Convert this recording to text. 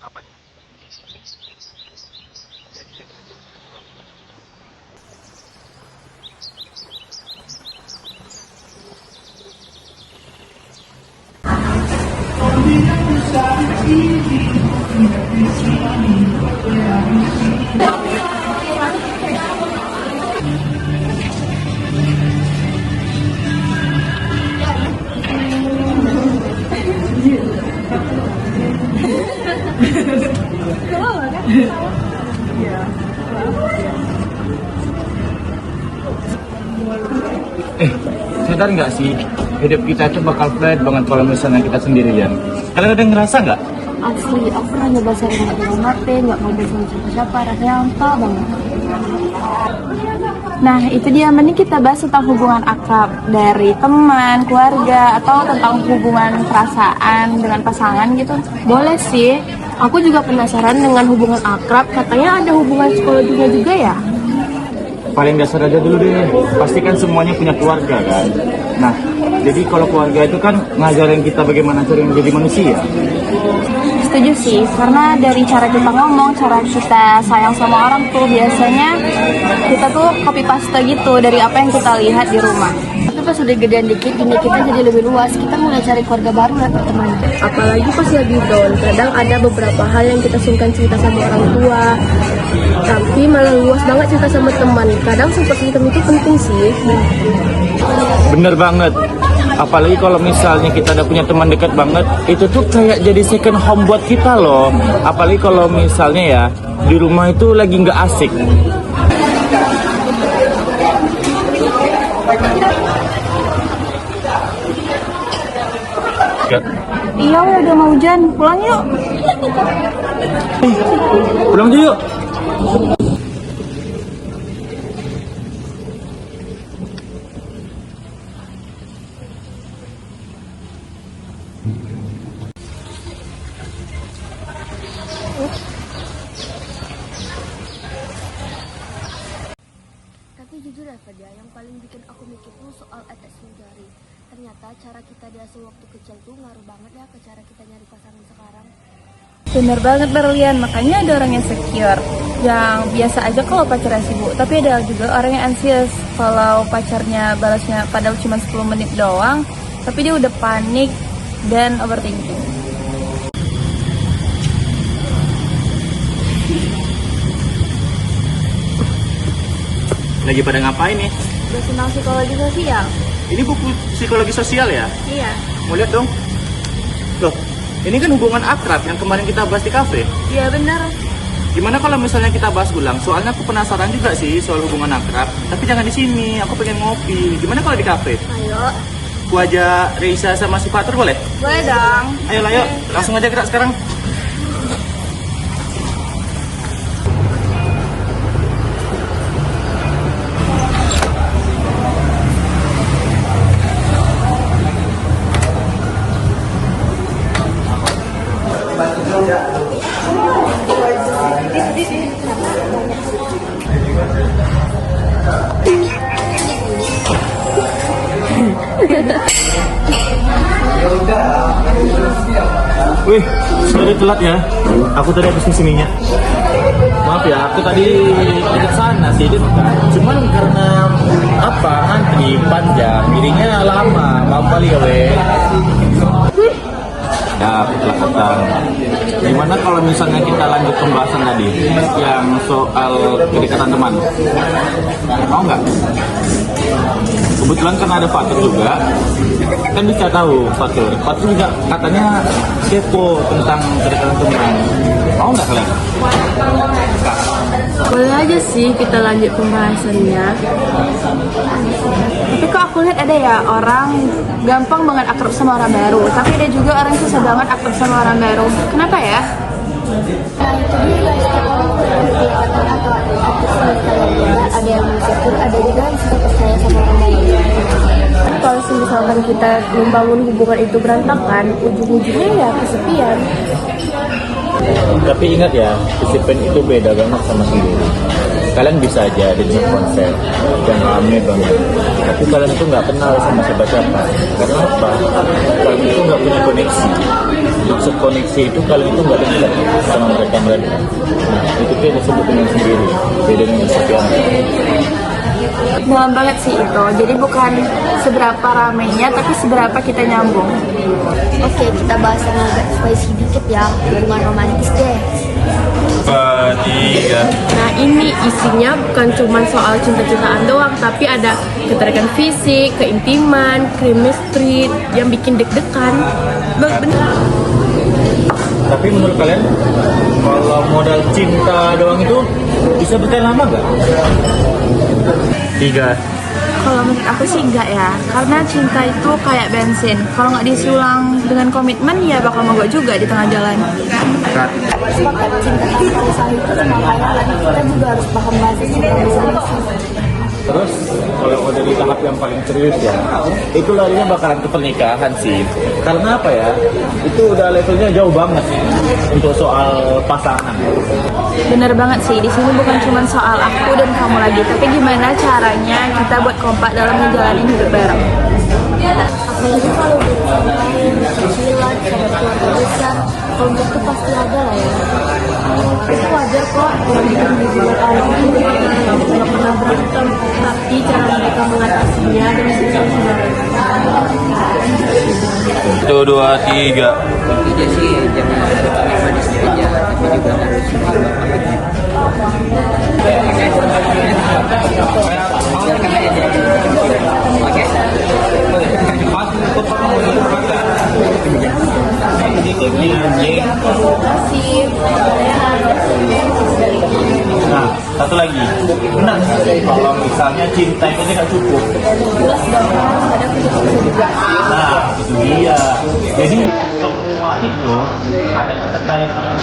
Apa? Sadar nggak sih, hidup kita itu bakal flat banget kalau misalnya kita sendirian. Kalian ada yang ngerasa nggak? Asli, aku pernah nyoba sharing dengan HP, nggak ngobrol sama siapa-siapa, rasanya hampa banget. Nah, itu dia, mending kita bahas tentang hubungan akrab dari teman, keluarga, atau tentang hubungan perasaan dengan pasangan gitu. Boleh sih, aku juga penasaran dengan hubungan akrab, katanya ada hubungan psikologinya juga ya? Paling dasar aja dulu deh, pasti kan semuanya punya keluarga kan. Nah, jadi kalau keluarga itu kan ngajarin kita bagaimana cara menjadi manusia. Setuju sih, karena dari cara kita ngomong, cara kita sayang sama orang tuh biasanya kita tuh copy paste gitu dari apa yang kita lihat di rumah. Tapi pas udah gedean dikit, dunia kita jadi lebih luas, kita mulai cari keluarga baru dan teman. Apalagi pas lagi down, kadang ada beberapa hal yang kita sungkan cerita sama orang tua, tapi malah luas banget cerita sama teman. Kadang support system itu penting sih. Bener banget. Apalagi kalau misalnya kita udah punya teman dekat banget, itu tuh kayak jadi second home buat kita loh. Apalagi kalau misalnya ya, di rumah itu lagi nggak asik. Ya. Iya, udah mau hujan, pulang yuk. Pulang aja yuk. Tapi jujur ya Fadia, yang paling bikin aku mikir tuh soal attachment jari. Ternyata cara kita diasuh waktu kecil tuh ngaruh banget ya ke cara kita nyari pasangan sekarang. Bener banget Berlian, makanya ada orang yang secure, yang biasa aja kalau pacarnya sibuk. Tapi ada juga orang yang anxious, kalau pacarnya balasnya padahal cuma 10 menit doang, tapi dia udah panik dan overthinking. Lagi pada ngapain nih? Udah tentang psikologi sosial? Ini buku psikologi sosial ya? Iya. Mau lihat dong? Loh, ini kan hubungan akrab yang kemarin kita bahas di kafe. Iya bener. Gimana kalau misalnya kita bahas ulang? Soalnya aku penasaran juga sih soal hubungan akrab. Tapi jangan di sini, aku pengen ngopi. Gimana kalau di kafe? Ayo. Aku aja Reisa sama si Fatur boleh? Boleh dong. Ayo, langsung aja gerak sekarang. Wih, sorry telat ya. Aku tadi habis kesininya. Maaf ya, aku tadi dekat sana sih dia bukan. Cuman karena apa? Antri panjang, dirinya lama. Maaf kali ya, weh. Ya, aku telah datang. Gimana kalau misalnya kita lanjut pembahasan tadi yang soal kedekatan teman? Mau nggak? Kebetulan kan ada Fatur juga, kan bisa tahu Fatur juga katanya kepo tentang kedekatan teman. Mau nggak kalian? Kak. Boleh aja sih kita lanjut pembahasannya. Tapi kok aku lihat ada ya orang gampang banget akrab sama orang baru, tapi ada juga orang yang susah banget akrab sama orang baru. Kenapa ya? Nah itu dia, setiap orang punya kedekatan atau attachment. Ada yang insecure, ada juga yang suka percaya sama orang lain. Tapi kalau misalkan kita membangun hubungan itu berantakan, ujung-ujungnya ya kesepian. Tapi ingat ya, disiplin itu beda banget sama sendiri. kalian bisa aja dengar konser yang rame banget, tapi kalian itu nggak kenal sama siapa-siapa. Karena apa? Kalian itu nggak punya koneksi. Maksud koneksi itu kalian itu nggak dekat sama mereka. Nah, itu kita sebut dengan sendiri, beda dengan kesepian. Dalam banget sih itu. Jadi bukan seberapa ramenya, tapi seberapa kita nyambung. Oke, kita bahas yang agak spicy dikit ya, hubungan romantis deh. Nah ini isinya bukan cuma soal cinta-cintaan doang, tapi ada keterikatan fisik, keintiman, chemistry yang bikin deg-degan. Bener. Tapi menurut kalian, kalau modal cinta doang itu bisa bertahan lama nggak? 3. Kalau menurut aku sih enggak ya, karena cinta itu kayak bensin. Kalau nggak diisi ulang dengan komitmen, ya bakal mogok juga di tengah jalan. Sepakat, cinta tanpa usaha itu cuma khayalan. Kita juga harus paham bahasa cinta masing-masing. Terus kalau udah di tahap yang paling serius ya, itu larinya bakalan ke pernikahan sih. Karena apa ya? Itu udah levelnya jauh banget untuk soal pasangan. Bener banget sih, di sini bukan cuma soal aku dan kamu lagi, tapi gimana caranya kita buat kompak dalam menjalani hidup bareng. Apalagi kalau udah sama lain, cicilan, sama keluarga besar, konflik itu pasti ada lah ya. Itu wajar kok, orang bikin hubungan orang itu nggak pernah berantem, tapi cara mereka mengatasinya dan bisa Itu 2, 3. Intinya sih jangan manis aja, tapi juga harus Nah, satu lagi, benar kalau misalnya cinta itu nggak cukup. Nah, itu dia. Jadi semua itu ada keterkaitan.